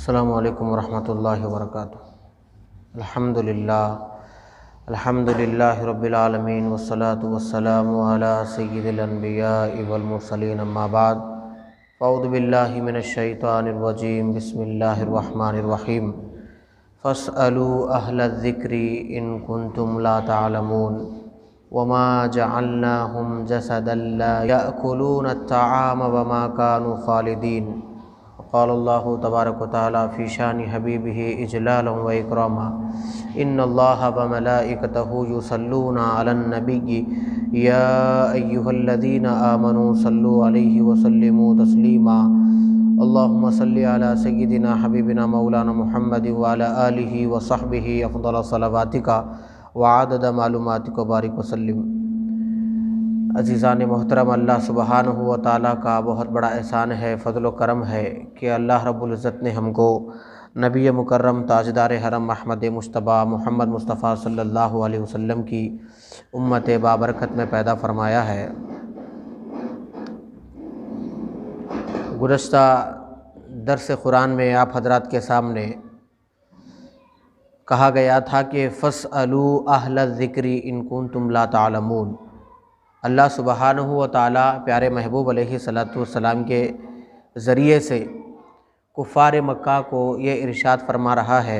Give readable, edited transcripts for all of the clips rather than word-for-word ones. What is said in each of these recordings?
अस्सलामु अलैकुम वरहमतुल्लाहि वबरकातुहू। अल्हम्दुलिल्लाहि रब्बिल आलमीन वस्सलातु वस्सलामु अला सय्यिदिल अंबियाइ वल मुरसलीन अम्मा बाद। अऊज़ु बिल्लाहि मिनश शैतानिर रजीम। बिस्मिल्लाहिर रहमानिर रहीम। फस्अलू अहलज़ ज़िक्रि इन कुंतुम ला तअलमून वमा जअलनाहुम जसदन ला यअकुलून अत्तआम वमा कानू खालिदीन। क़ालल्लाहु तबारक व तआला फ़ी शानि हबीबिही इजलालन व इकरामा। इन्नल्लाहा व मलाइकतहु युसल्लूना अलन नबिय्यि या अय्युहल्लज़ीना आमनू सल्लु अलैहि व सल्लिमू तस्लीमा। अल्लाहुम्मा सल्लि अला सय्यिदिना हबीबिना मौलाना मुहम्मद व अला आलिहि व सहबिहि अफ़ज़ल सलावातिका व अदद मालूमातिका बारिक व सल्लिम। अज़ीज़ान मोहतरम, अल्लाह सुब्हानहु व तआला का बहुत बड़ा एहसान है, फ़ज़ल व करम है कि अल्लाह रब्बुल इज़्ज़त ने हमको नबी मुकर्रम ताजदार हरम अहमद मुज्तबा मोहम्मद मुस्तफ़ा सल्लल्लाहु अलैहि वसल्लम की उम्मत बाबरकत में पैदा फरमाया है। गुज़श्ता दर्स कुरान में आप हज़रात के सामने कहा गया था कि फ़स्अलू अहलज़ ज़िक्रि इन कुंतुम ला तअलमून। अल्लाह सुब्हानहु व तआला प्यारे महबूब अलैहिस्सलातु वस्सलाम के ज़रिए से कुफ़ार मक्का को ये इरशाद फरमा रहा है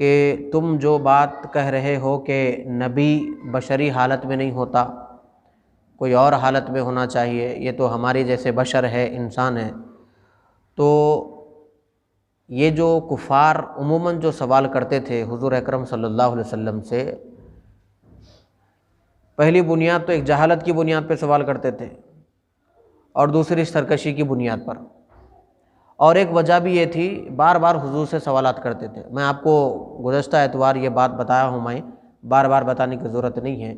कि तुम जो बात कह रहे हो कि नबी बशरी हालत में नहीं होता, कोई और हालत में होना चाहिए, ये तो हमारे जैसे बशर है, इंसान है। तो ये जो कुफ़ार उमूमन जो सवाल करते थे हुज़ूर अकरम सल्लल्लाहु अलैहि वसल्लम से, पहली बुनियाद तो एक जहालत की बुनियाद पर सवाल करते थे और दूसरी सरकशी की बुनियाद पर, और एक वजह भी ये थी बार बार हुजूर से सवालात करते थे। मैं आपको गुज़श्ता एतवार ये बात बताया हूँ, मैं बार बार बताने की ज़रूरत नहीं है।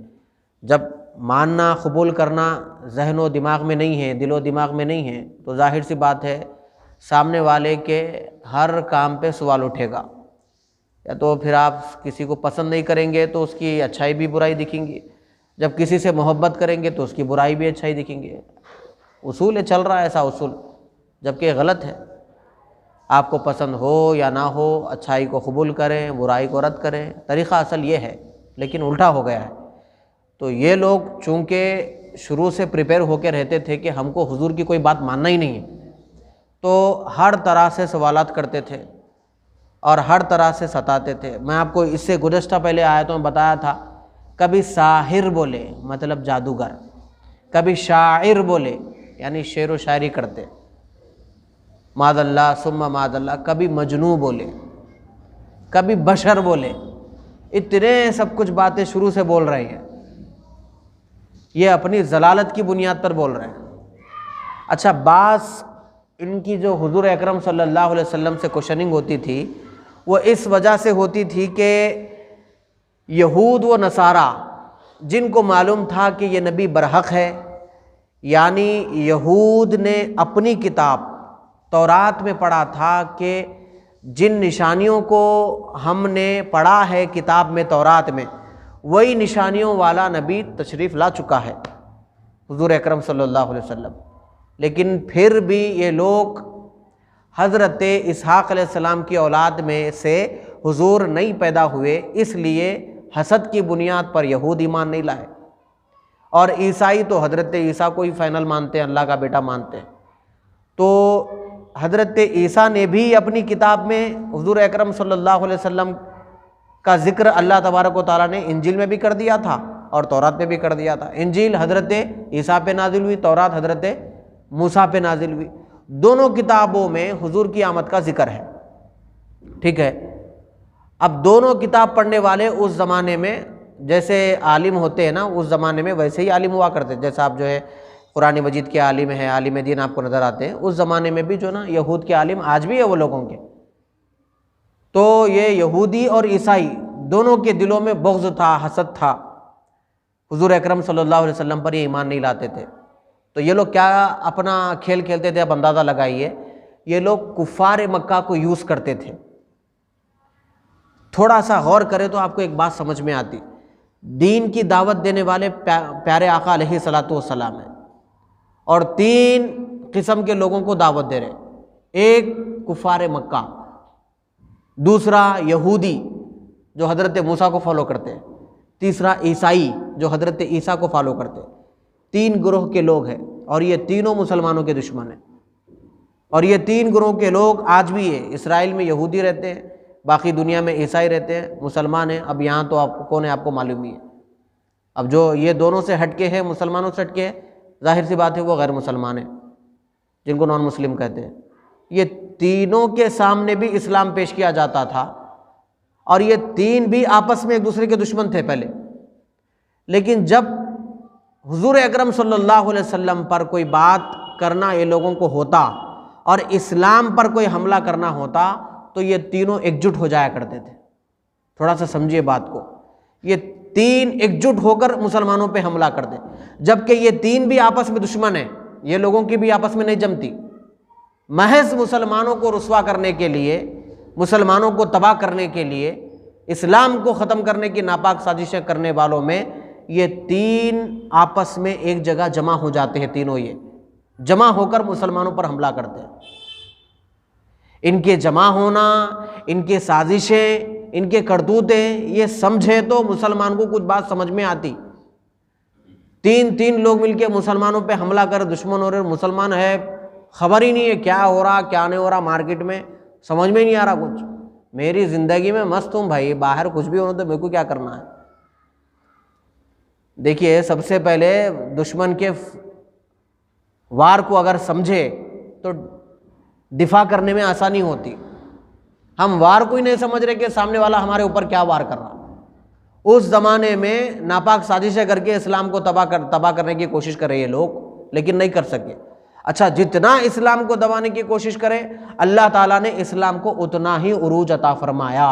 जब मानना कबूल करना जहन व दिमाग में नहीं है, दिलो दिमाग में नहीं है, तो जाहिर सी बात है सामने वाले के हर काम पे सवाल उठेगा। या तो फिर आप किसी को पसंद नहीं करेंगे तो उसकी अच्छाई भी बुराई दिखेंगी, जब किसी से मोहब्बत करेंगे तो उसकी बुराई भी अच्छाई दिखेंगे। उसूल है, चल रहा है ऐसा उसूल, जबकि गलत है। आपको पसंद हो या ना हो, अच्छाई को कबूल करें, बुराई को रद्द करें, तरीक़ा असल ये है, लेकिन उल्टा हो गया है। तो ये लोग चूँकि शुरू से प्रिपेयर होकर रहते थे कि हमको हुजूर की कोई बात मानना ही नहीं है, तो हर तरह से सवालात करते थे और हर तरह से सताते थे। मैं आपको इससे गुज़श्ता पहले आयतों में बताया था, कभी साहिर बोले मतलब जादूगर, कभी शायर बोले यानी शेर व शायरी करते, मादल्ला सुम्मा मादल्ला, कभी मजनू बोले, कभी बशर बोले। इतने सब कुछ बातें शुरू से बोल रहे हैं, ये अपनी जलालत की बुनियाद पर बोल रहे हैं। अच्छा, बास इनकी जो हुजूर अकरम सल्लल्लाहु अलैहि वसल्लम से क्वेश्चनिंग होती थी वो इस वजह से होती थी कि यहूद व नसारा जिनको मालूम था कि ये नबी बरहक है, यानी यहूद ने अपनी किताब तौरात में पढ़ा था कि जिन निशानियों को हमने पढ़ा है किताब में तौरात में, वही निशानियों वाला नबी तशरीफ़ ला चुका है हुजूर अकरम सल्लल्लाहु अलैहि वसल्लम। लेकिन फिर भी ये लोग हज़रत इसहाक़ अलैहिस्सलाम की औलाद में से हुजूर नहीं पैदा हुए, इसलिए हसद की बुनियाद पर यहूद ईमान नहीं लाए, और ईसाई तो हज़रत ईसा को ही फ़ाइनल मानते हैं, अल्लाह का बेटा मानते हैं। तो हज़रत ईसा ने भी अपनी किताब में हुजूर अकरम सल्लल्लाहु अलैहि वसल्लम का ज़िक्र अल्लाह तबारक व तआला ने इंजील में भी कर दिया था और तौरात में भी कर दिया था। इंजील हज़रत ईसा पे नाजिल हुई, तौरात हज़रत मूसा पे नाजिल हुई। दोनों किताबों में हुजूर की आमद का ज़िक्र है, ठीक है। अब दोनों किताब पढ़ने वाले उस ज़माने में जैसे आलिम होते हैं ना, उस ज़माने में वैसे ही आलिम हुआ करते। जैसे आप जो है कुरान मजीद के आलिम हैं, आलिम दीन आपको नज़र आते हैं, उस ज़माने में भी जो ना यहूद के आलिम आज भी है वो लोगों के। तो ये यहूदी और ईसाई दोनों के दिलों में बुग़्ज़ था, हसद था, हुजूर अकरम सल्लल्लाहु अलैहि वसल्लम पर ये ईमान नहीं लाते थे। तो ये लोग क्या अपना खेल खेलते थे, अब अंदाज़ा लगाइए, ये लोग कुफ़ार मक्का को यूज़ करते थे। थोड़ा सा गौर करें तो आपको एक बात समझ में आती, दीन की दावत देने वाले प्यारे आका अलैहिस्सलातु वस्सलाम है, और 3 किस्म के लोगों को दावत दे रहे। एक कुफ़ार मक्का, दूसरा यहूदी जो हज़रत मूसा को फॉलो करते हैं, तीसरा ईसाई जो हज़रत ईसा को फॉलो करते हैं। 3 ग्रोह के लोग हैं और ये तीनों मुसलमानों के दुश्मन हैं। और ये 3 ग्रोह के लोग आज भी है। इसराइल में यहूदी रहते हैं, बाकी दुनिया में ईसाई रहते हैं, मुसलमान हैं। अब यहाँ तो आप कौन है आपको मालूम ही है। अब जो ये दोनों से हटके हैं, मुसलमानों से हटके है, जाहिर सी बात है वो गैर मुसलमान है, जिनको नॉन मुस्लिम कहते हैं। ये तीनों के सामने भी इस्लाम पेश किया जाता था और ये 3 भी आपस में एक दूसरे के दुश्मन थे पहले। लेकिन जब हुजूर अकरम सल्लल्लाहु अलैहि वसल्लम पर कोई बात करना ये लोगों को होता और इस्लाम पर कोई हमला करना होता तो ये तीनों एकजुट हो जाया करते थे। थोड़ा सा समझिए बात को। ये 3 एकजुट होकर मुसलमानों पे हमला करते, जबकि ये 3 भी आपस में दुश्मन हैं। ये लोगों की भी आपस में नहीं जमती। महज मुसलमानों को रुस्वा करने के लिए, मुसलमानों को तबाह करने के लिए, इस्लाम को ख़त्म करने की नापाक साजिशें करने वालों में ये 3 आपस में एक जगह जमा हो जाते हैं। तीनों ये जमा होकर मुसलमानों पर हमला करते हैं। इनके जमा होना, इनके साजिशें, इनके करतूतें ये समझे तो मुसलमान को कुछ बात समझ में आती। 3 लोग मिलके मुसलमानों पे हमला कर दुश्मन हो रहे, मुसलमान है, खबर ही नहीं है क्या हो रहा क्या नहीं हो रहा, मार्केट में समझ में नहीं आ रहा कुछ। मेरी ज़िंदगी में मस्त हूँ भाई, बाहर कुछ भी हो तो मेरे को क्या करना है। देखिए, सबसे पहले दुश्मन के वार को अगर समझे तो दिफा करने में आसानी होती। हम वार को ही नहीं समझ रहे कि सामने वाला हमारे ऊपर क्या वार कर रहा। उस ज़माने में नापाक साजिशें करके इस्लाम को तबाह करने की कोशिश कर रहे ये लोग, लेकिन नहीं कर सके। अच्छा, जितना इस्लाम को दबाने की कोशिश करे, अल्लाह ताला ने इस्लाम को उतना ही उरूज अता फरमाया।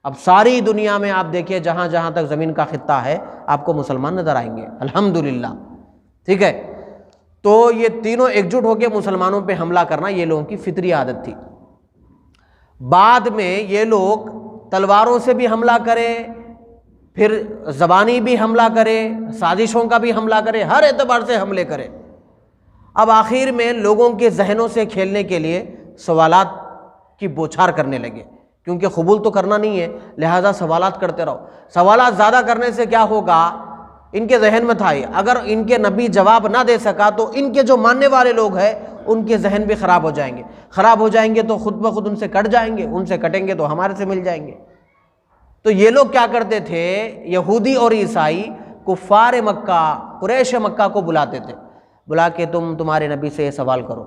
अब सारी दुनिया में आप देखिए, जहाँ जहाँ तक ज़मीन का खित्ता है आपको मुसलमान नज़र आएंगे, अल्हम्दुलिल्लाह। ठीक है, तो ये तीनों एकजुट होकर मुसलमानों पे हमला करना ये लोगों की फितरी आदत थी। बाद में ये लोग तलवारों से भी हमला करें, फिर ज़बानी भी हमला करें, साजिशों का भी हमला करें, हर एतबार से हमले करें। अब आखिर में लोगों के जहनों से खेलने के लिए सवालात की बौछार करने लगे, क्योंकि कबूल तो करना नहीं है, लिहाजा सवालात करते रहो। सवालात ज़्यादा करने से क्या होगा, इनके जहन में था, अगर इनके नबी जवाब ना दे सका तो इनके जो मानने वाले लोग हैं उनके जहन भी ख़राब हो जाएंगे। ख़राब हो जाएंगे तो खुद ब खुद उनसे कट जाएंगे, उनसे कटेंगे तो हमारे से मिल जाएंगे। तो ये लोग क्या करते थे, यहूदी और ईसाई कुफ़ार मक्का, कुरैश मक्का को बुलाते थे, बुला के तुम्हारे नबी से ये सवाल करो।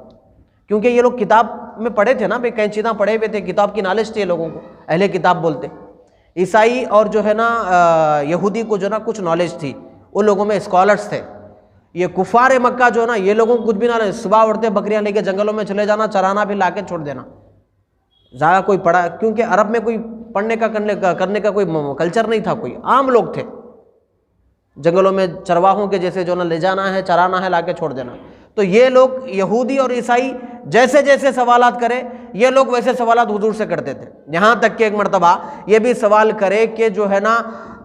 क्योंकि ये लोग किताब में पढ़े थे ना भाई, कई चीज़ें पढ़े हुए थे, किताब की नॉलेज थी लोगों को, अहले किताब बोलते। ईसाई और जो है ना यहूदी को जो ना कुछ नॉलेज थी, उन लोगों में स्कॉलर्स थे। ये कुफ़ार मक्का जो ना, ये लोगों को कुछ भी ना, सुबह उठते बकरियां लेके जंगलों में चले जाना, चराना भी लाके छोड़ देना। ज़्यादा कोई पढ़ा, क्योंकि अरब में कोई पढ़ने का करने का कोई कल्चर नहीं था, कोई आम लोग थे। जंगलों में चरवाहों के जैसे जो ना ले जाना है, चराना है, लाके छोड़ देना। तो ये लोग यहूदी और ईसाई जैसे जैसे सवालात करें, ये लोग वैसे सवालात हुजूर से करते थे। यहाँ तक कि एक मर्तबा ये भी सवाल करे कि जो है ना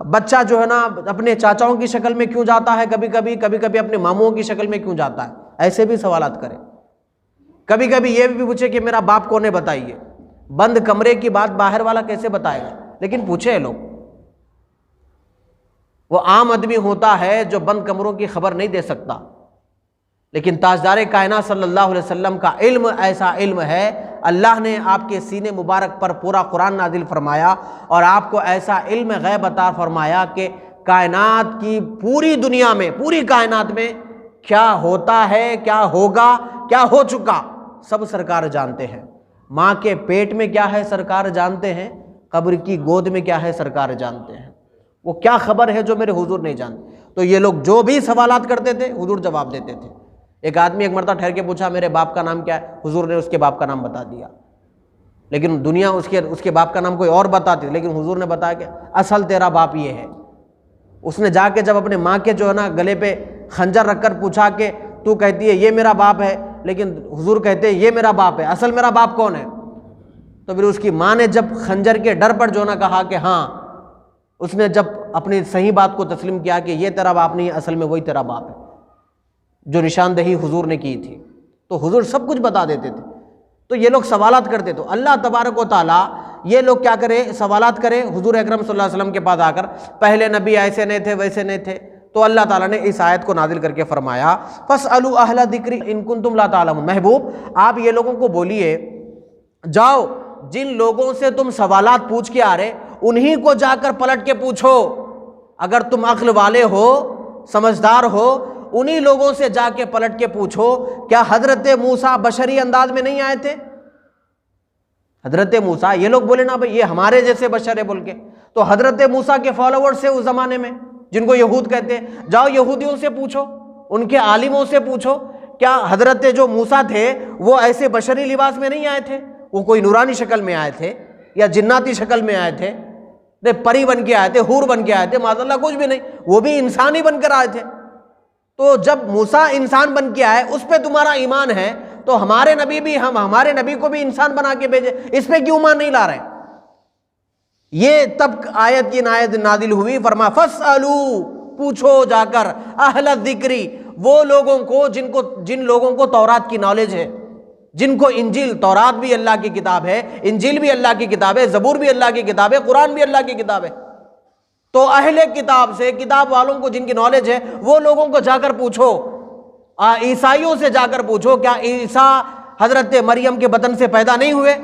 बच्चा जो है ना अपने चाचाओं की शक्ल में क्यों जाता है, कभी कभी अपने मामुओं की शक्ल में क्यों जाता है, ऐसे भी सवालात करें। कभी कभी ये भी पूछे कि मेरा बाप कौन है बताइए। बंद कमरे की बात बाहर वाला कैसे बताएगा, लेकिन पूछे लोग। वो आम आदमी होता है जो बंद कमरों की खबर नहीं दे सकता, लेकिन ताजदार कायनात सल्लल्लाहु अलैहि वसल्लम का इल्म ऐसा इल्म है, अल्लाह ने आपके सीने मुबारक पर पूरा कुरान नाजिल फरमाया और आपको ऐसा इल्म गैब अता फरमाया कि कायनात की पूरी दुनिया में, पूरी कायनात में क्या होता है, क्या होगा, क्या हो चुका, सब सरकार जानते हैं। माँ के पेट में क्या है सरकार जानते हैं, कब्र की गोद में क्या है सरकार जानते हैं। वो क्या खबर है जो मेरे हुजूर नहीं जानते। तो ये लोग जो भी सवालात करते थे हुजूर जवाब देते थे। एक आदमी एक मरतबा ठहर के पूछा मेरे बाप का नाम क्या है, हुजूर ने उसके बाप का नाम बता दिया, लेकिन दुनिया उसके बाप का नाम कोई और बताती, लेकिन हुजूर ने बताया कि असल तेरा बाप ये है। उसने जाके जब अपने माँ के जो है ना गले पे खंजर रखकर पूछा कि तू कहती है ये मेरा बाप है, लेकिन हुजूर कहते हैं ये मेरा बाप है, असल मेरा बाप कौन है। तो फिर उसकी माँ ने जब खंजर के डर पर जो ना कहा कि हाँ, उसने जब अपनी सही बात को तस्लीम किया कि ये तेरा बाप नहीं है, असल में वही तेरा बाप है जो निशानदेही हुजूर ने की थी, तो हुजूर सब कुछ बता देते थे। तो ये लोग सवालात करते। तो अल्लाह तबारक व तआला ये लोग क्या करें, सवालात करें हुजूर अकरम सल्लल्लाहु अलैहि वसल्लम के पास आकर, पहले नबी ऐसे नहीं थे वैसे नहीं थे। तो अल्लाह ताला ने इस आयत को नाजिल करके फरमाया फस्अलू अहला ज़िक्रि इन कुंतुम ला तालमून। महबूब आप ये लोगों को बोलिए, जाओ जिन लोगों से तुम सवालात पूछ के आ रहे उन्हीं को जाकर पलट के पूछो। अगर तुम अक्ल वाले हो, समझदार हो, उन्हीं लोगों से जाके पलट के पूछो, क्या हजरत मूसा बशरी अंदाज में नहीं आए थे? हजरत मूसा, ये लोग बोले ना भाई ये हमारे जैसे बशर है बोल के, तो हजरत मूसा के फॉलोवर्स से उस जमाने में जिनको यहूद कहते हैं, जाओ यहूदियों से पूछो, उनके आलिमों से पूछो, क्या हजरत जो मूसा थे वो ऐसे बशरी लिबास में नहीं आए थे? वो कोई नूरानी शक्ल में आए थे या जिन्नाती शक्ल में आए थे? परी बन के आए थे, हूर बन के आए थे? माज़अल्लाह कुछ भी नहीं, वो भी इंसान ही बनकर आए थे। तो जब मूसा इंसान बन के आए उस पर तुम्हारा ईमान है, तो हमारे नबी भी, हम हमारे नबी को भी इंसान बना के भेजे, इस पे क्यों ईमान नहीं ला रहे? ये तब आयत की नादिल हुई, फरमा फस्अलू, पूछो जाकर, अहल ज़िक्रि, वो लोगों को जिन लोगों को तौरात की नॉलेज है, जिनको इंजील, तौरात भी अल्लाह की किताब है, इंजील भी अल्लाह की किताब है, ज़बूर भी अल्लाह की किताब है, कुरान भी अल्लाह की किताब है। तो अहले किताब से, किताब वालों को जिनकी नॉलेज है, वो लोगों को जाकर पूछो, ईसाइयों से जाकर पूछो, क्या ईसा हजरत मरियम के बतन से पैदा नहीं हुए?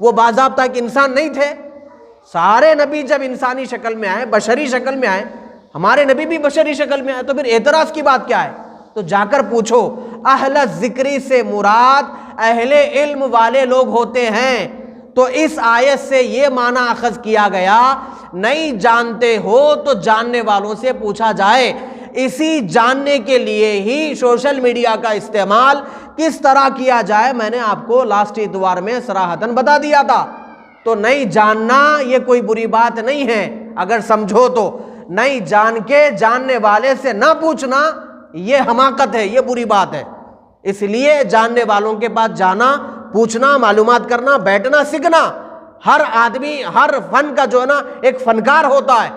वो बाज़ाब्ता एक इंसान नहीं थे? सारे नबी जब इंसानी शक्ल में आए, बशरी शक्ल में आए, हमारे नबी भी बशरी शक्ल में आए, तो फिर एतराज़ की बात क्या है? तो जाकर पूछो। अहल ज़िक्री से मुराद अहले इल्म वाले लोग होते हैं। तो इस आयत से ये माना अखज़ किया गया, नहीं जानते हो तो जानने वालों से पूछा जाए। इसी जानने के लिए ही सोशल मीडिया का इस्तेमाल किस तरह किया जाए मैंने आपको लास्ट इतवार में सराहतन बता दिया था। तो नहीं जानना ये कोई बुरी बात नहीं है, अगर समझो तो। नहीं जान के जानने वाले से ना पूछना ये हमाकत है, ये बुरी बात है। इसलिए जानने वालों के पास जाना, पूछना, मालूमात करना, बैठना, सीखना। हर आदमी, हर फन का जो है ना एक फनकार होता है,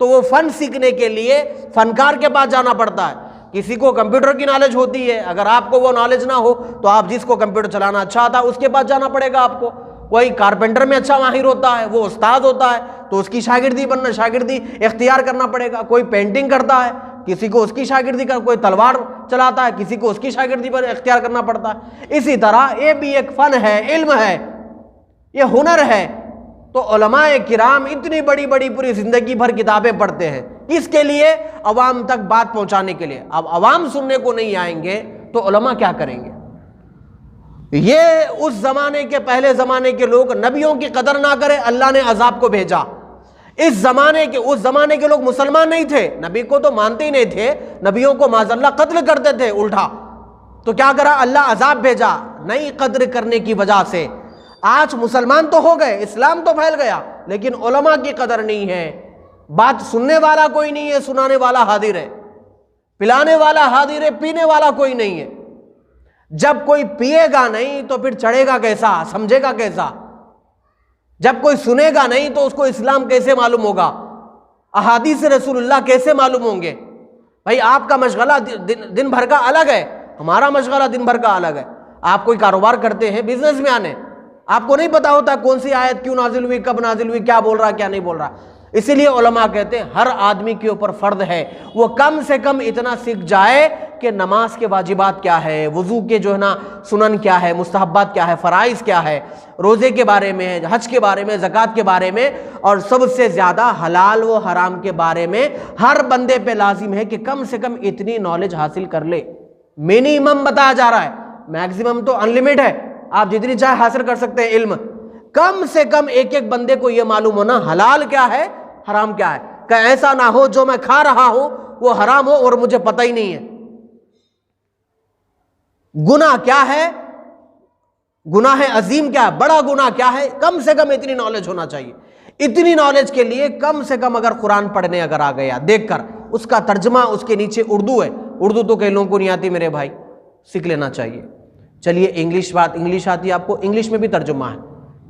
तो वो फन सीखने के लिए फनकार के पास जाना पड़ता है। किसी को कंप्यूटर की नॉलेज होती है, अगर आपको वो नॉलेज ना हो तो आप जिसको कंप्यूटर चलाना अच्छा आता है उसके पास जाना पड़ेगा आपको। कोई कारपेंटर में अच्छा माहिर होता है, वो उस्ताद होता है, तो उसकी शागिर्दी इख्तियार करना पड़ेगा। कोई पेंटिंग करता है, किसी को उसकी शागिर्दी कर, कोई तलवार चलाता है, किसी को उसकी शागिर्दी पर इख्तियार करना पड़ता है। इसी तरह ये भी एक फ़न है, इल्म है, ये हुनर है। तो उलमाए किराम इतनी बड़ी बड़ी पूरी ज़िंदगी भर किताबें पढ़ते हैं, किसके लिए? अवाम तक बात पहुंचाने के लिए। अब अवाम सुनने को नहीं आएंगे तो उलमा क्या करेंगे? ये उस ज़माने के, पहले ज़माने के लोग नबियों की कदर ना करें, अल्लाह ने अजाब को भेजा। इस ज़माने के, उस ज़माने के लोग मुसलमान नहीं थे, नबी को तो मानते ही नहीं थे, नबियों को माज़अल्लाह कत्ल करते थे उल्टा। तो क्या करा? अल्लाह अजाब भेजा नहीं कद्र करने की वजह से। आज मुसलमान तो हो गए, इस्लाम तो फैल गया, लेकिन उलमा की कदर नहीं है। बात सुनने वाला कोई नहीं है, सुनाने वाला हाजिर है, पिलाने वाला हाजिर है, पीने वाला कोई नहीं है। जब कोई पिएगा नहीं तो फिर चढ़ेगा कैसा, समझेगा कैसा? जब कोई सुनेगा नहीं तो उसको इस्लाम कैसे मालूम होगा? अहादीस रसूलुल्लाह कैसे मालूम होंगे? भाई आपका मशगला दिन भर का अलग है, हमारा मशगला दिन भर का अलग है। आप कोई कारोबार करते हैं, बिजनेस में आने, आपको नहीं पता होता कौन सी आयत क्यों नाजिल हुई, कब नाजिल हुई, क्या बोल रहा क्या नहीं बोल रहा। इसीलिए उलमा कहते हैं हर आदमी के ऊपर फ़र्द है वो कम से कम इतना सीख जाए कि नमाज के वाजिबात क्या है, वज़ू के जो है ना सुनन क्या है, मुस्तहब्बात क्या है, फ़राइज़ क्या है, रोज़े के बारे में, हज के बारे में, ज़कात के बारे में, और सबसे ज़्यादा हलाल व हराम के बारे में हर बंदे पे लाजिम है कि कम से कम इतनी नॉलेज हासिल कर ले। मिनिमम बताया जा रहा है, मैक्सिमम तो अनलिमिट है, आप जितनी चाहे हासिल कर सकते हैं इल्म। कम से कम एक एक बंदे को यह मालूम होना हलाल क्या है, हराम क्या है। कि ऐसा ना हो जो मैं खा रहा हूं वो हराम हो और मुझे पता ही नहीं है। गुनाह क्या है, गुनाह है अजीम क्या है, बड़ा गुनाह क्या है, कम से कम इतनी नॉलेज होना चाहिए। इतनी नॉलेज के लिए कम से कम अगर कुरान पढ़ने अगर आ गया देखकर, उसका तर्जमा उसके नीचे उर्दू है, उर्दू तो कई लोगों को नहीं आती मेरे भाई, सीख लेना चाहिए। चलिए इंग्लिश आती है आपको, इंग्लिश में भी तर्जुमा है।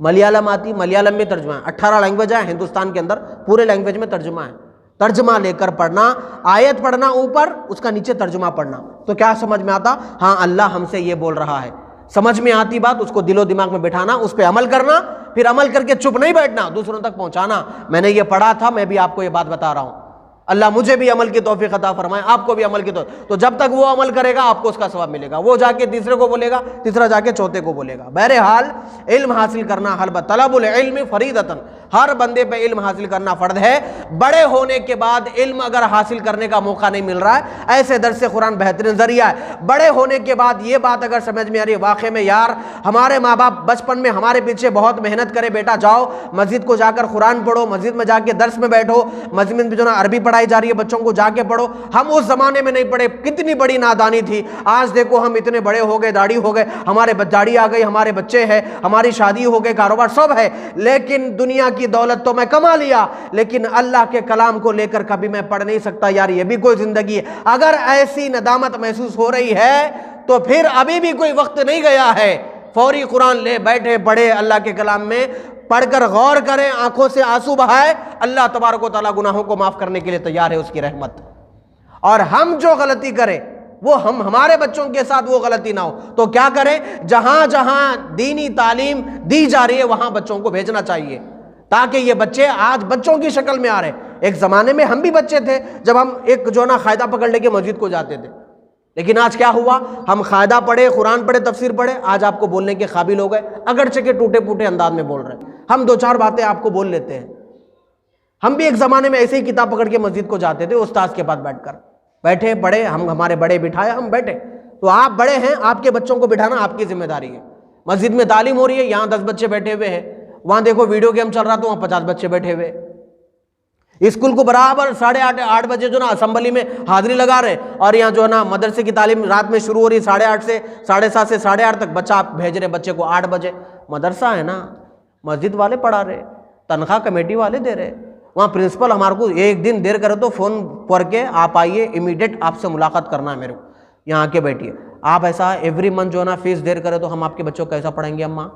मलयालम आती, मलयालम में तर्जुमा है। 18 लैंग्वेज है हिंदुस्तान के अंदर, पूरे लैंग्वेज में तर्जुमा है। तर्जुमा लेकर पढ़ना, आयत पढ़ना ऊपर, उसका नीचे तर्जुमा पढ़ना, तो क्या समझ में आता? हाँ अल्लाह हमसे ये बोल रहा है। समझ में आती बात उसको दिलो दिमाग में बिठाना, उस पर अमल करना, फिर अमल करके चुप नहीं बैठना, दूसरों तक पहुंचाना। मैंने ये पढ़ा था, मैं भी आपको ये बात बता रहा हूं। अल्लाह मुझे भी अमल की तौफीक अता फरमाए, आपको भी अमल की तौफीक। तो जब तक वो अमल करेगा आपको उसका सवाब मिलेगा, वो जाके तीसरे को बोलेगा, तीसरा जाके चौथे को बोलेगा। बहरहाल इल्म हासिल करना हल तलबुल इल्म फरीदतन, हर बंदे पे इल्म हासिल करना फर्ज है। बड़े होने के बाद इल्म अगर हासिल करने का मौका नहीं मिल रहा है, ऐसे दर्स कुरान बेहतरीन जरिया है। बड़े होने के बाद ये बात अगर समझ में आ रही है, वाकई में यार हमारे माँ बाप बचपन में हमारे पीछे बहुत मेहनत करे, बेटा जाओ मस्जिद को जाकर कुरान पढ़ो, मस्जिद में जाके दर्स में बैठो, मस्जिद में जो ना अरबी पढ़ाई जा रही है बच्चों को जाके पढ़ो। हम उस जमाने में नहीं पढ़े, कितनी बड़ी नादानी थी। आज देखो हम इतने बड़े हो गए, दाढ़ी हो गए, हमारे दाढ़ी आ गई, हमारे बच्चे हैं, हमारी शादी हो गई, कारोबार सब है, लेकिन दुनिया की दौलत तो मैं कमा लिया, लेकिन अल्लाह के कलाम को लेकर कभी मैं पढ़ नहीं सकता। यार ये भी कोई जिंदगी है? अगर ऐसी नदामत महसूस हो रही है तो फिर अभी भी कोई वक्त नहीं गया है। फौरी कुरान ले बैठे, पढ़े, अल्लाह के कलाम में पढ़कर गौर करें, आंखों से आंसू बहाए। अल्लाह तबारक व तआला गुनाहों को माफ करने के लिए तैयार है, उसकी रहमत। और हम जो गलती करें वो हमारे बच्चों के साथ वो गलती ना हो, तो क्या करें? जहां जहां दीनी तालीम दी जा रही है वहां बच्चों को भेजना चाहिए, ताकि ये बच्चे आज बच्चों की शक्ल में आ रहे। एक जमाने में हम भी बच्चे थे जब हम एक जो ना कायदा पकड़ लेके मस्जिद को जाते थे, लेकिन आज क्या हुआ? हम कायदा पढ़े, कुरान पढ़े, तफसीर पढ़े, आज आपको बोलने के काबिल हो गए, अगरचे के टूटे फूटे अंदाज में बोल रहे हैं। हम दो चार बातें आपको बोल लेते हैं। हम भी एक जमाने में ऐसे ही किताब पकड़ के मस्जिद को जाते थे, उस्ताद के पास बैठकर बैठे पढ़े, हम हमारे बड़े बिठाए, हम बैठे। तो आप बड़े हैं, आपके बच्चों को बिठाना आपकी जिम्मेदारी है। मस्जिद में तालीम हो रही है, यहाँ 10 बच्चे बैठे हुए हैं, वहां देखो वीडियो गेम चल रहा, तो वहां 50 बच्चे बैठे हुए। स्कूल को बराबर 8:30 बजे जो ना असेंबली में हाजिरी लगा रहे, और यहाँ जो है ना मदरसे की तालीम रात में शुरू हो रही 7:30 से 7:30 से 8:30 तक। बच्चा आप भेज रहे बच्चे को 8 बजे, मदरसा है ना, मस्जिद वाले पढ़ा रहे, तनख्वाह कमेटी वाले दे रहे। वहाँ प्रिंसिपल हमारे को एक दिन देर करे तो फ़ोन करके आप आइए, इमीडिएट आपसे मुलाकात करना है मेरे को, यहाँ आके बैठिए। आप ऐसा एवरी मंथ जो है ना फीस देर करे तो हम आपके बच्चों को कैसा पढ़ाएंगे? अम्मा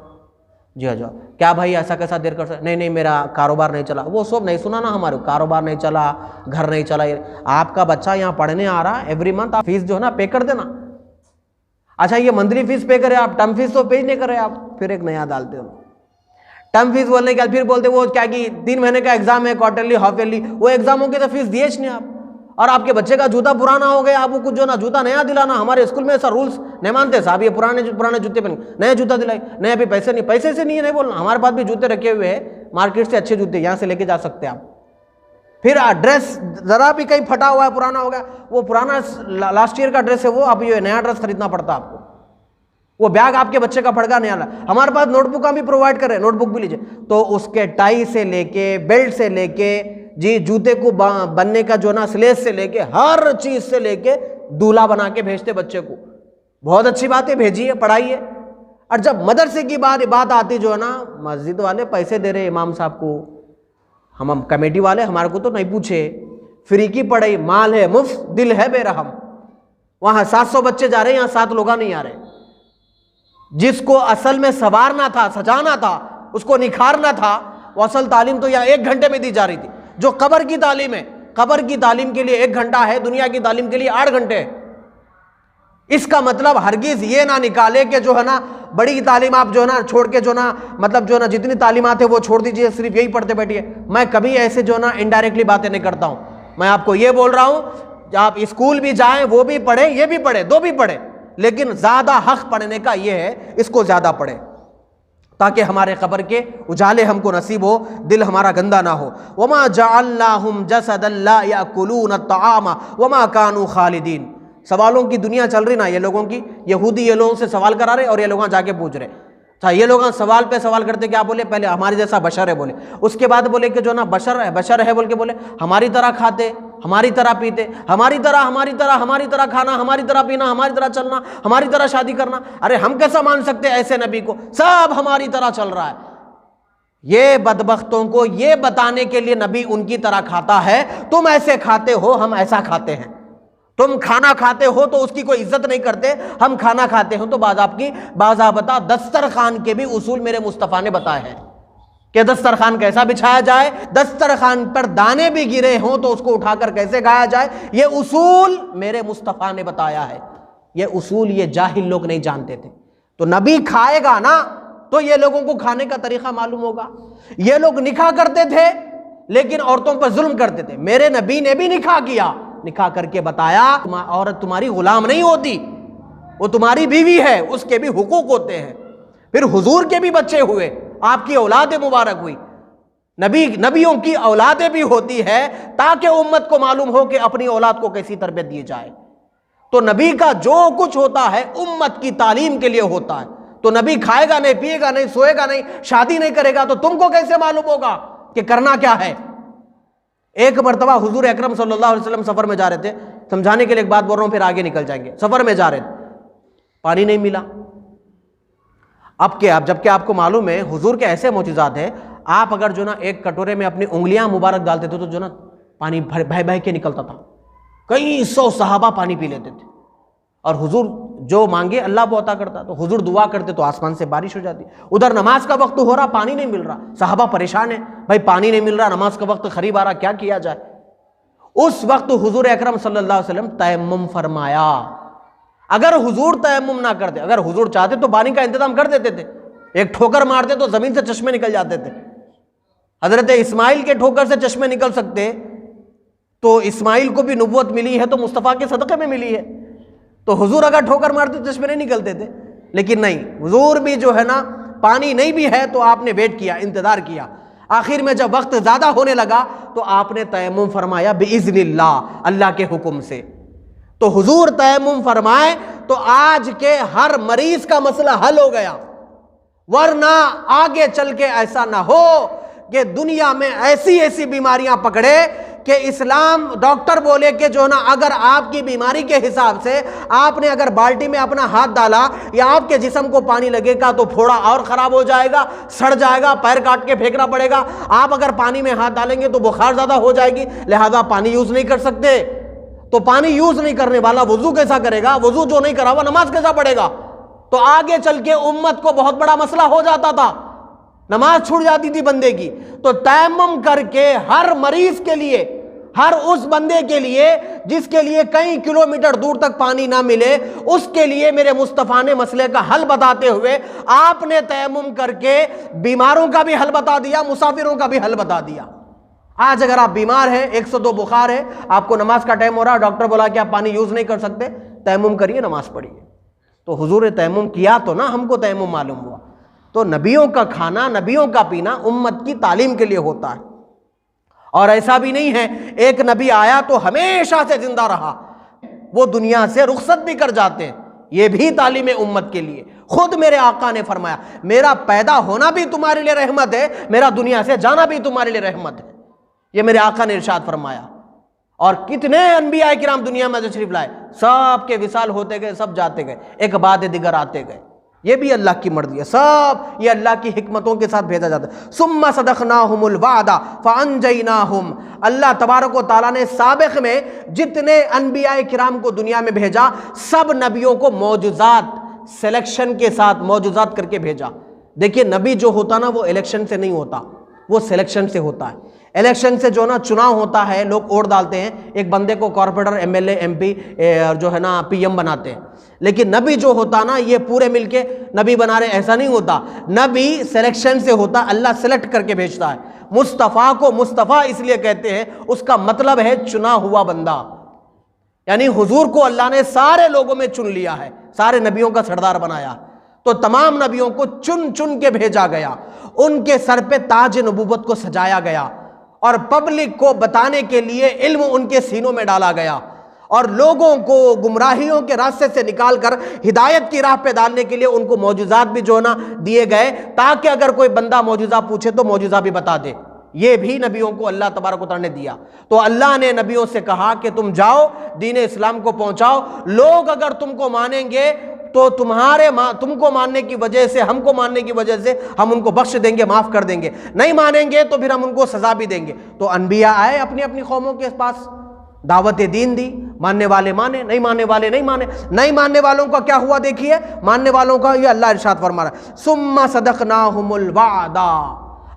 जी हाँ, क्या भाई ऐसा कैसा देर कर सकते? नहीं मेरा कारोबार नहीं चला। वो सब नहीं सुना ना हमारे, कारोबार नहीं चला, घर नहीं चला। आपका बच्चा यहाँ पढ़ने आ रहा है, एवरी मंथ आप फीस जो है ना पे कर देना। अच्छा ये मंथली फीस पे करे आप, टर्म फीस तो पे नहीं करे आप, फिर एक नया डालते हो। टर्म फीस बोलने के बाद फिर बोलते वो क्या कि 3 महीने का एग्जाम है, क्वार्टरली, हाफ ईयरली, वो एग्जामों की तो फीस दिए नहीं आप। और आपके बच्चे का जूता पुराना हो गया, आपको कुछ जो ना जूता नया दिलाना। हमारे स्कूल में ऐसा रूल्स नहीं मानते साहब, ये पुराने जूते पहन नया जूता दिलाई, नया भी पैसे नहीं, पैसे से नहीं बोलना। हमारे पास भी जूते रखे हुए हैं मार्केट से, अच्छे जूते यहाँ से लेके जा सकते हैं आप। फिर ड्रेस जरा भी कहीं फटा हुआ है, पुराना हो गया, वो पुराना लास्ट ईयर का ड्रेस है वो, अब ये नया ड्रेस खरीदना पड़ता है आपको। वो बैग आपके बच्चे का फटका नहीं आ रहा, हमारे पास नोटबुक हम भी प्रोवाइड कर रहे हैं, नोटबुक भी लीजिए। तो उसके टाई से लेके, बेल्ट से लेके, जी जूते को बनने का जो ना स्लेस से लेके, हर चीज से लेके दूल्हा बना के भेजते बच्चे को। बहुत अच्छी बात है, भेजिए, पढ़ाइए। और जब मदरसे की बात आती जो है ना, मस्जिद वाले पैसे दे रहे इमाम साहब को, हम कमेटी वाले हमारे को तो नहीं पूछे, फ्री की पढ़ाई, माल है मुफ्त, दिल है बेरहम। वहां 700 बच्चे जा रहे हैं, यहाँ 7 लोग नहीं आ रहे। जिसको असल में संवारना था, सजाना था, उसको निखारना था, वो असल तालीम तो यहाँ 1 घंटे में दी जा रही थी। जो कब्र की तालीम है, कब्र की तालीम के लिए 1 घंटा है, दुनिया की तालीम के लिए 8 घंटे है। इसका मतलब हरगिज ये ना निकाले कि जो है ना बड़ी तालीम आप जो है ना छोड़ के जो ना, मतलब जो है ना जितनी तालीमात है वो छोड़ दीजिए, सिर्फ यही पढ़ते बैठिए। मैं कभी ऐसे जो ना इनडायरेक्टली बातें नहीं करता हूं। मैं आपको ये बोल रहा हूं, आप स्कूल भी जाएं, वो भी पढ़े, ये भी पढ़े, दो भी पढ़े, लेकिन ज्यादा हक पढ़ने का ये है, इसको ज्यादा पढ़े, ताकि हमारे कब्र के उजाले हमको नसीब हो, दिल हमारा गंदा ना हो। वमा जअल्नाहुम जसदन ला याकुलून अत्तआमा वमा कानू खालिदीन। सवालों की दुनिया चल रही ना ये लोगों की, यहूदी ये लोगों से सवाल करा रहे और ये लोग जाके पूछ रहे। अच्छा, ये लोग सवाल पे सवाल करते, क्या बोले? पहले हमारे जैसा बशर है बोले, उसके बाद बोले कि जो ना बशर है बोल के बोले हमारी तरह खाते, हमारी तरह पीते, हमारी तरह खाना, हमारी तरह पीना, हमारी तरह चलना, हमारी तरह शादी करना। अरे हम कैसा मान सकते हैं ऐसे नबी को? सब हमारी तरह चल रहा है। ये बदबख्तों को ये बताने के लिए नबी उनकी तरह खाता है, तुम ऐसे खाते हो, हम ऐसा खाते हैं। तुम खाना खाते हो तो उसकी कोई इज्जत नहीं करते, हम खाना खाते हो तो बाज़ाबता दस्तरखान के भी उसूल मेरे मुस्तफ़ा ने बताए हैं कि दस्तरखान कैसा बिछाया जाए, दस्तरखान पर दाने भी गिरे हों तो उसको उठाकर कैसे खाया जाए, ये उसूल मेरे मुस्तफ़ा ने बताया है। ये उसूल ये जाहिल लोग नहीं जानते थे, तो नबी खाएगा ना तो ये लोगों को खाने का तरीका मालूम होगा। ये लोग निकाह करते थे लेकिन औरतों पर जुल्म करते थे। मेरे नबी ने भी निकाह किया, निकाह करके बताया औरत तुम्हारी गुलाम नहीं होती, वो तुम्हारी बीवी है, उसके भी हुकूक होते हैं। फिर हुजूर के भी बच्चे हुए, आपकी औलाद मुबारक हुई। नबियों की औलादें भी होती है ताकि उम्मत को मालूम हो कि अपनी औलाद को कैसी तरबियत दी जाए। तो नबी का जो कुछ होता है उम्मत की तालीम के लिए होता है। तो नबी खाएगा नहीं, पिएगा नहीं, सोएगा नहीं, शादी नहीं करेगा तो तुमको कैसे मालूम होगा कि करना क्या है। एक मरतबा हुजूर अकरम सल्लल्लाहु अलैहि वसल्लम सफर में जा रहे थे, समझाने के लिए एक बात बोल रहा हूं फिर आगे निकल जाएंगे। सफर में जा रहे थे, पानी नहीं मिला। अब जबकि आपको मालूम है हुजूर के ऐसे मोजिज़ात हैं, आप अगर जो ना एक कटोरे में अपनी उंगलियां मुबारक डालते थे तो जो ना पानी बह बह के निकलता था। कई 100 सहाबा पानी पी लेते थे और हुजूर जो मांगे अल्लाह वो अता करता। तो हुजूर दुआ करते तो आसमान से बारिश हो जाती। उधर नमाज का वक्त हो रहा, पानी नहीं मिल रहा, सहाबा परेशान है, भाई पानी नहीं मिल रहा, नमाज का वक्त करीब आ रहा, क्या किया जाए। उस वक्त हुजूर अकरम सल्लल्लाहु अलैहि वसल्लम तयम्मुम फरमाया। अगर हुजूर तयम्मुम ना करते, अगर हुजूर चाहते तो पानी का इंतजाम कर देते थे, एक ठोकर मारते तो जमीन से चश्मे निकल जाते थे। हजरत इस्माइल के ठोकर से चश्मे निकल सकते, तो इस्माइल को भी नबूवत मिली है तो मुस्तफ़ा के सदक़े में मिली है। तो हुजूर अगर ठोकर मारते तो चश्मे नहीं निकलते थे, लेकिन नहीं, हुजूर भी जो है ना पानी नहीं भी है तो आपने वेट किया, इंतजार किया। आखिर में जब वक्त ज्यादा होने लगा तो आपने तयम्मुम फरमाया बिइज़्निल्लाह, अल्लाह के हुक्म से। तो हुजूर तयम्मुम फरमाए तो आज के हर मरीज का मसला हल हो गया। वरना आगे चल के ऐसा ना हो कि दुनिया में ऐसी ऐसी बीमारियां पकड़े कि इस्लाम डॉक्टर बोले कि जो ना अगर आपकी बीमारी के हिसाब से आपने अगर बाल्टी में अपना हाथ डाला या आपके जिस्म को पानी लगेगा तो फोड़ा और ख़राब हो जाएगा, सड़ जाएगा, पैर काट के फेंकना पड़ेगा। आप अगर पानी में हाथ डालेंगे तो बुखार ज़्यादा हो जाएगी, लिहाजा पानी यूज़ नहीं कर सकते। तो पानी यूज़ नहीं करने वाला वुज़ू कैसा करेगा, वुज़ू जो नहीं करा हुआ नमाज कैसा पढ़ेगा। तो आगे चल के उम्मत को बहुत बड़ा मसला हो जाता था, नमाज छूट जाती थी बंदे की। तो तयम्मुम करके हर मरीज के लिए, हर उस बंदे के लिए जिसके लिए कई किलोमीटर दूर तक पानी ना मिले, उसके लिए मेरे मुस्तफ़ा ने मसले का हल बताते हुए आपने तयम्मुम करके बीमारों का भी हल बता दिया, मुसाफिरों का भी हल बता दिया। आज अगर आप बीमार हैं, 102 बुखार है, आपको नमाज का टाइम हो रहा, डॉक्टर बोला कि आप पानी यूज नहीं कर सकते, तयम्मुम करिए, नमाज पढ़िए। तो हुजूर ने तयम्मुम किया तो ना हमको तयम्मुम मालूम हुआ। तो नबियों का खाना, नबियों का पीना उम्मत की तालीम के लिए होता है। और ऐसा भी नहीं है एक नबी आया तो हमेशा से जिंदा रहा, वो दुनिया से रुखसत भी कर जाते हैं, ये भी तालीम उम्मत के लिए। खुद मेरे आका ने फरमाया मेरा पैदा होना भी तुम्हारे लिए रहमत है, मेरा दुनिया से जाना भी तुम्हारे लिए रहमत है, ये मेरे आका ने इरशाद फरमाया। और कितने अनबिया किराम दुनिया में तशरीफ लाए, सब के विसाल होते गए, सब जाते गए, एक बाद दिगर आते गए। ये भी अल्लाह की मर्जी है, सब ये अल्लाह की हिकमतों के साथ भेजा जाता है। सुम्मा सदक़नाहुमुल वादा फ़अनजयनाहुम, अल्लाह तबारक व तआला ने साबिक़ में जितने अनबिया किराम को दुनिया में भेजा, सब नबियों को मौजूज़ात सिलेक्शन के साथ मौजूज़ात करके भेजा। देखिए नबी जो होता ना वो इलेक्शन से नहीं होता, वो सिलेक्शन से होता है। इलेक्शन से जो ना चुनाव होता है, लोग वोट डालते हैं, एक बंदे को कॉर्पोरेटर, एमएलए, एमपी जो है ना पीएम बनाते हैं। लेकिन नबी जो होता ना ये पूरे मिलके नबी बना रहे, ऐसा नहीं होता। नबी सिलेक्शन से होता, अल्लाह सेलेक्ट करके भेजता है। मुस्तफ़ा को मुस्तफ़ा इसलिए कहते हैं, उसका मतलब है चुना हुआ बंदा, यानी हुजूर को अल्लाह ने सारे लोगों में चुन लिया है, सारे नबियों का सरदार बनाया। तो तमाम नबियों को चुन चुन के भेजा गया, उनके सर पे ताज नबूवत को सजाया गया और पब्लिक को बताने के लिए इल्म उनके सीनों में डाला गया और लोगों को गुमराहियों के रास्ते से निकालकर हिदायत की राह पे डालने के लिए उनको मौजूज़ात भी जो ना दिए गए, ताकि अगर कोई बंदा मौजूज़ा पूछे तो मौजूज़ा भी बता दे। ये भी नबियों को अल्लाह तबारक व तआला ने दिया। तो अल्लाह ने नबियों से कहा कि तुम जाओ दीन इस्लाम को पहुंचाओ, लोग अगर तुमको मानेंगे तो तुमको मानने की वजह से, हमको मानने की वजह से हम उनको बख्श देंगे, माफ़ कर देंगे, नहीं मानेंगे तो फिर हम उनको सज़ा भी देंगे। तो अनबिया आए अपनी अपनी कौमों के पास, दावत दीन दी, मानने वाले माने, नहीं मानने वाले नहीं माने। नहीं मानने वालों का क्या हुआ देखिए, मानने वालों का ये अल्लाह इरशाद फरमा रहा है, सुम्मा सदक़नाहुमुल वादा,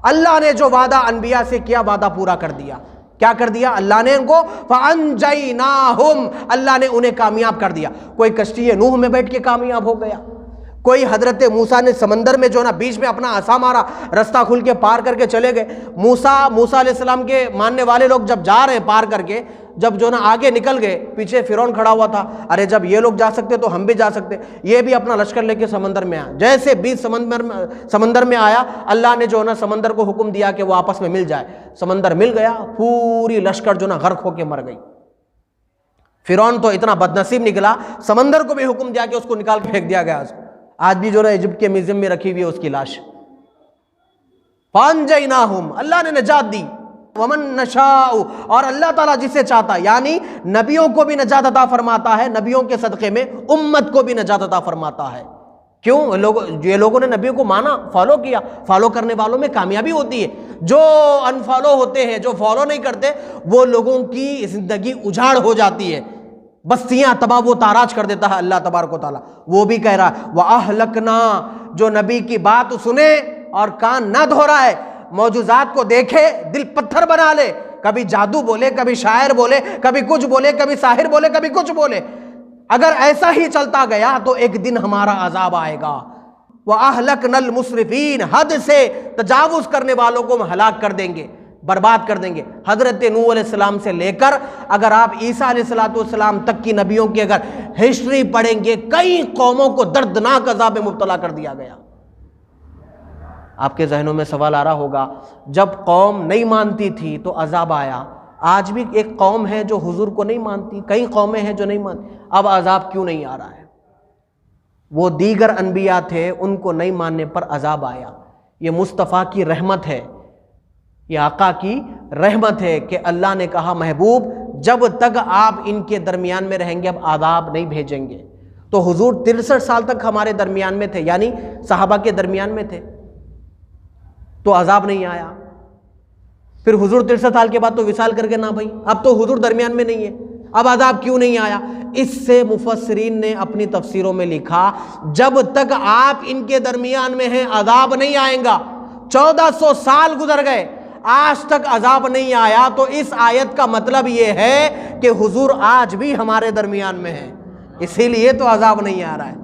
अल्लाह ने जो वादा अनबिया से किया वादा पूरा कर दिया। क्या कर दिया अल्लाह ने उनको, फ़अनजयनाहुम, अल्लाह ने उन्हें कामयाब कर दिया। कोई कश्ती नूह में बैठ के कामयाब हो गया, कोई हजरत मूसा ने समंदर में जो ना बीच में अपना आसा मारा, रास्ता खुल के पार करके चले गए। मूसा अलैहिस्सलाम के मानने वाले लोग जब जा रहे हैं पार करके, जब जो ना आगे निकल गए, पीछे फिरौन खड़ा हुआ था। अरे जब ये लोग जा सकते तो हम भी जा सकते। ये भी अपना लश्कर लेके समंदर में आया। जैसे बीच समंदर में आया, अल्लाह ने जो ना समंदर को हुक्म दिया कि वो आपस में मिल जाए। समंदर मिल गया, पूरी लश्कर जो ना गर्क होके मर गई। फिरौन तो इतना बदनसीब निकला, समंदर को भी हुक्म दिया कि उसको निकाल के फेंक दिया गया उसको। आज भी जो ना इजिप्ट के म्यूजियम में रखी हुई है उसकी लाश। फांजैनाहुम, अल्लाह ने नजात दी। वमन नशाउ, और अल्लाह ताला जिसे चाहता, यानी नबियों को भी नजात अता फरमाता है, नबियों के सदक़े में उम्मत को भी नजात अता फरमाता है। क्यों? ये लोगों ने नबियों को माना, फॉलो किया। फॉलो करने वालों में कामयाबी होती है। जो अनफॉलो होते हैं, जो फॉलो नहीं करते, वो लोगों की जिंदगी उजाड़ हो जाती है, बस्तियां तबाह वो ताराज कर देता है अल्लाह तबारक व तआला। वो भी कह रहा है व अहलकना, जो नबी की बात सुने और कान ना धो रहा है, मौजूजात को देखे दिल पत्थर बना ले, कभी जादू बोले, कभी शायर बोले, कभी कुछ बोले, कभी साहिर बोले, कभी कुछ बोले। अगर ऐसा ही चलता गया तो एक दिन हमारा अजाब आएगा। व अहलकनल मुसरिफीन, हद से तजावुज करने वालों को हम हलाक कर देंगे, बर्बाद कर देंगे। हजरत नूह अलैहिस्सलाम से लेकर अगर आप ईसा अलैहिस्सलाम तक की नबियों की अगर हिस्ट्री पढ़ेंगे, कई कौमों को दर्दनाक अजाब में मुब्तला कर दिया गया। आपके जहनों में सवाल आ रहा होगा, जब कौम नहीं मानती थी तो अजाब आया, आज भी एक कौम है जो हुजूर को नहीं मानती, कई कौमें हैं जो नहीं मानती, अब अजाब क्यों नहीं आ रहा है? वो दीगर अनबिया थे, उनको नहीं मानने पर अजाब आया। ये मुस्तफ़ा की रहमत है, ये आका की रहमत है कि अल्लाह ने कहा महबूब जब तक आप इनके दरमियान में रहेंगे अब आदाब नहीं भेजेंगे। तो हुजूर 63 साल तक हमारे दरमियान में थे, यानी सहाबा के दरमियान में थे, तो अजाब नहीं आया। फिर हुजूर 63 साल के बाद तो विसाल करके ना भाई, अब तो हुजूर दरमियान में नहीं है, अब अजाब क्यों नहीं आया? इससे मुफस्सिरीन ने अपनी तफसीरों में लिखा, जब तक आप इनके दरमियान में हैं अजाब नहीं आएगा। 1400 साल गुजर गए, आज तक अजाब नहीं आया, तो इस आयत का मतलब यह है कि हुजूर आज भी हमारे दरमियान में है, इसीलिए तो अजाब नहीं आ रहा है।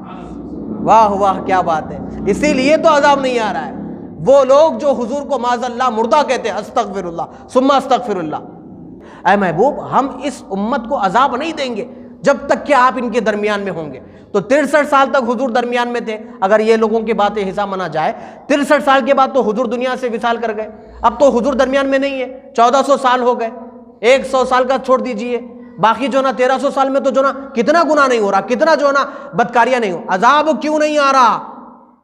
वाह वाह क्या बात है, इसीलिए तो अजाब नहीं आ रहा है। वो लोग जो हुजूर को माज़अल्लाह मुर्दा कहते हैं, अस्तगफिरुल्लाह सुम्मा अस्तगफिरुल्लाह। ऐ महबूब, हम इस उम्मत को अजाब नहीं देंगे जब तक कि आप इनके दरमियान में होंगे। तो 63 साल तक हुजूर दरमियान में थे, अगर ये लोगों की बातें हिसाब माना जाए, 63 साल के बाद तो हुजूर दुनिया से विसाल कर गए, अब तो हुजूर दरमियान में नहीं है। 1400 साल हो गए, 100 साल का छोड़ दीजिए, बाकी जो ना 1300 साल में तो जो ना कितना गुनाह नहीं हो रहा, कितना जो ना बदकारियां नहीं हो, अजाब क्यों नहीं आ रहा?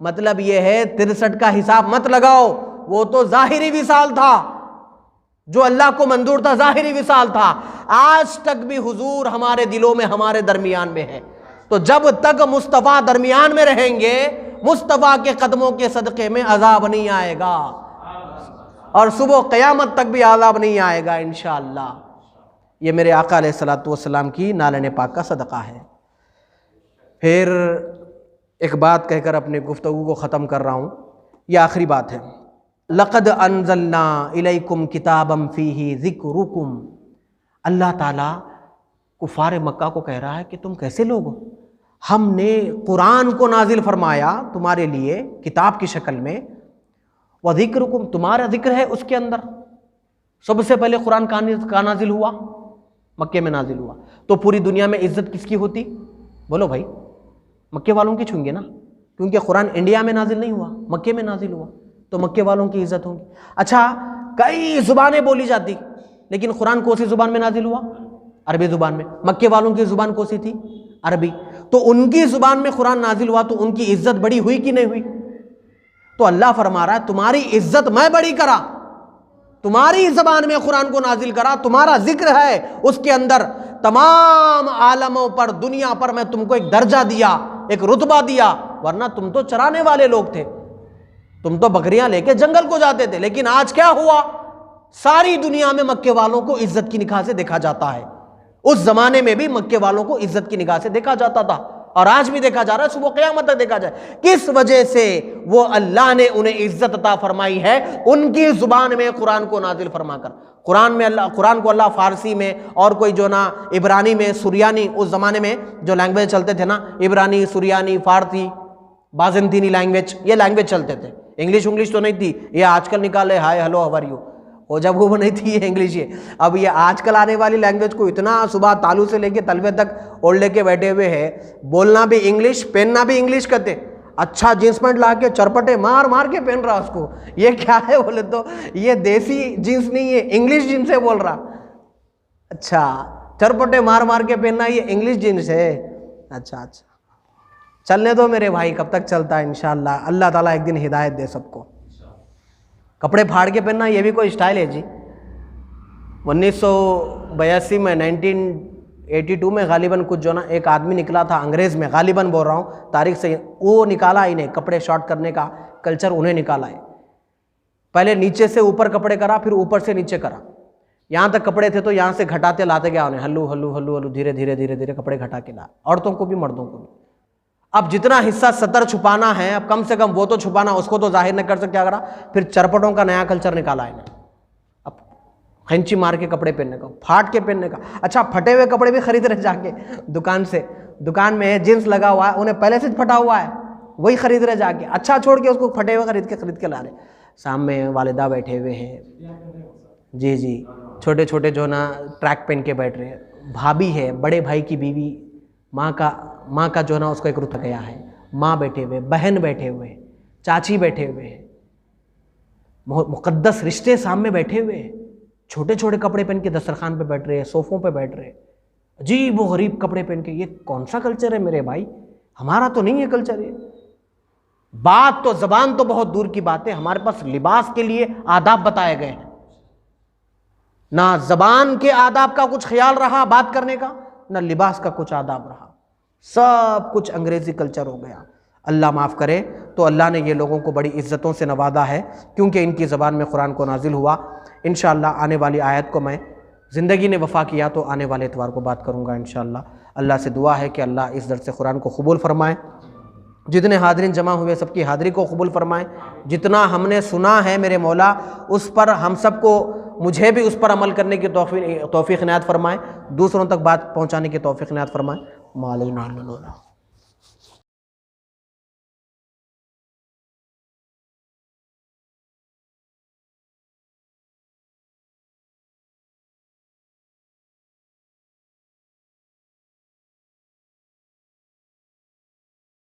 मतलब यह है 63 का हिसाब मत लगाओ, वो तो जाहिरी विसाल था, जो अल्लाह को मंजूर था, जाहिरी विसाल था। आज तक भी हुजूर हमारे दिलों में, हमारे दरमियान में है। तो जब तक मुस्तफ़ा दरमियान में रहेंगे, मुस्तफ़ा के कदमों के सदक़े में अजाब नहीं आएगा, और सुबह क़यामत तक भी अजाब नहीं आएगा इंशाअल्लाह। ये मेरे आका अलैहिस्सलातु वस्सलाम की नालन पाक का सदक़ा है। फिर एक बात कहकर अपने गुफ्तगू को ख़त्म कर रहा हूँ, यह आखिरी बात है। लक़द अनज़लना इलैकुम किताबम फ़ीही ज़िक्रुकुम, अल्लाह ताला कुफ़ार मक्का को कह रहा है कि तुम कैसे लोग हो, हमने कुरान को नाजिल फरमाया तुम्हारे लिए किताब की शक्ल में, व ज़िक्रुकुम, तुम्हारा जिक्र है उसके अंदर। सबसे पहले कुरान का नाजिल हुआ मक्के में नाजिल हुआ, तो पूरी दुनिया में इज्जत किसकी होती? बोलो भाई, मक्के वालों की छूंगे ना, क्योंकि कुरान इंडिया में नाजिल नहीं हुआ, मक्के में नाजिल हुआ, तो मक्के वालों की इज्जत होगी। अच्छा, कई ज़ुबानें बोली जाती, लेकिन कुरान कौन सी ज़ुबान में नाजिल हुआ? अरबी ज़ुबान में। मक्के वालों की ज़ुबान कौन सी थी? अरबी। तो उनकी ज़ुबान में कुरान नाजिल हुआ, तो उनकी इज्जत बड़ी हुई कि नहीं हुई? तो अल्लाह फरमा रहा है तुम्हारी इज्जत मैं बड़ी करा, तुम्हारी ज़बान में कुरान को नाजिल करा, तुम्हारा जिक्र है उसके अंदर, तमाम आलमों पर, दुनिया पर मैं तुमको एक दर्जा दिया, एक रुतबा दिया। वरना तुम तो चराने वाले लोग थे, तुम तो बकरियां लेके जंगल को जाते थे। लेकिन आज क्या हुआ? सारी दुनिया में मक्के वालों को इज्जत की निगाह से देखा जाता है। उस जमाने में भी मक्के वालों को इज्जत की निगाह से देखा जाता था, और आज भी देखा जा रहा है, सुबह क़यामत तक देखा जाए। किस वजह से? वो अल्लाह ने उन्हें इज्जत अता फरमाई है उनकी जुबान में कुरान को नाजिल फरमाकर। कुरान को अल्लाह फारसी में और कोई जो ना इब्रानी में, सुरियानी, उस ज़माने में जो लैंग्वेज चलते थे ना, इब्रानी, सुरियानी, फारसी, बाज़ंतीनी लैंग्वेज, ये लैंग्वेज चलते थे। इंग्लिश तो नहीं थी, ये आजकल निकाले hi hello how are you, वो जब वो नहीं थी ये इंग्लिश। ये अब ये आजकल आने वाली लैंग्वेज को इतना सुबह तालू से लेके तलवे तक ओढ़ लेके बैठे हुए हैं, बोलना भी इंग्लिश, पहनना भी इंग्लिश करते। अच्छा जींस पैंट ला के चरपटे मार मार के पहन रहा उसको, ये क्या है बोले तो ये देसी जींस नहीं है, इंग्लिश जींस है बोल रहा। अच्छा चरपटे मार मार के पहनना ये इंग्लिश जींस है। अच्छा चलने दो मेरे भाई, कब तक चलता है इंशाअल्लाह। अल्लाह ताला एक दिन हिदायत दे सबको। कपड़े फाड़ के पहनना ये भी कोई स्टाइल है जी। 1982 में 1982 में गालिबन कुछ जो ना एक आदमी निकला था अंग्रेज़ में, गालिबन बोल रहा हूँ तारीख से, वो निकाला इन्हें कपड़े शॉर्ट करने का कल्चर, उन्हें निकाला है। पहले नीचे से ऊपर कपड़े करा, फिर ऊपर से नीचे करा। यहाँ तक कपड़े थे तो यहाँ से घटाते लाते गया उन्हें, हल्लू हल्लू हल्लू हल्लू धीरे धीरे धीरे धीरे कपड़े घटा के ला, औरतों को भी मर्दों को भी। अब जितना हिस्सा सतर छुपाना है, अब कम से कम वो तो छुपाना, उसको तो जाहिर नहीं कर सकते। क्या करा, फिर चरपटों का नया कल्चर निकाला इन्हें। अब खैंची मार के कपड़े पहनने का, फाट के पहनने का। अच्छा फटे हुए कपड़े भी खरीद रहे जाके दुकान से, दुकान में जींस लगा हुआ है, उन्हें पहले से फटा हुआ है, वही खरीद रहे जाके। अच्छा छोड़ के उसको फटे हुए खरीद के ला रहे। सामने वालिदा बैठे हुए हैं जी, छोटे छोटे जो ना ट्रैक पहन के बैठ रहे हैं। भाभी है, बड़े भाई की बीवी, माँ का जो ना उसको एक रुत गया है, माँ बैठे हुए, बहन बैठे हुए, चाची बैठे हुए हैं, मुकद्दस रिश्ते सामने बैठे हुए हैं, छोटे छोटे कपड़े पहन के दस्तरखान पे बैठ रहे हैं, सोफों पे बैठ रहे हैं, अजीब व गरीब कपड़े पहन के। ये कौन सा कल्चर है मेरे भाई, हमारा तो नहीं है कल्चर ये। बात तो जबान तो बहुत दूर की बात है, हमारे पास लिबास के लिए आदाब बताए गए हैं। ना जबान के आदाब का कुछ ख्याल रहा बात करने का, ना लिबास का कुछ आदाब रहा, सब कुछ अंग्रेजी कल्चर हो गया। अल्लाह माफ़ करे। तो अल्लाह ने ये लोगों को बड़ी इज़्ज़तों से नवाजा है क्योंकि इनकी ज़बान में कुरान को नाजिल हुआ। इंशाअल्लाह आने वाली आयत को मैं ज़िंदगी ने वफ़ा किया तो आने वाले इतवार को बात करूँगा इंशाअल्लाह। अल्लाह से दुआ है कि अल्लाह इस दर्स कुरान को कबूल फ़रमाए, जितने हाज़रीन जमा हुए सबकी हाज़री को कबूल फ़रमाए। जितना हमने सुना है मेरे मौला उस पर हम सबको, मुझे भी उस पर अमल करने की तौफ़ीक़ इनायत फ़रमाए, दूसरों तक बात पहुँचाने की तौफ़ीक़ इनायत फ़रमाए। मालूम।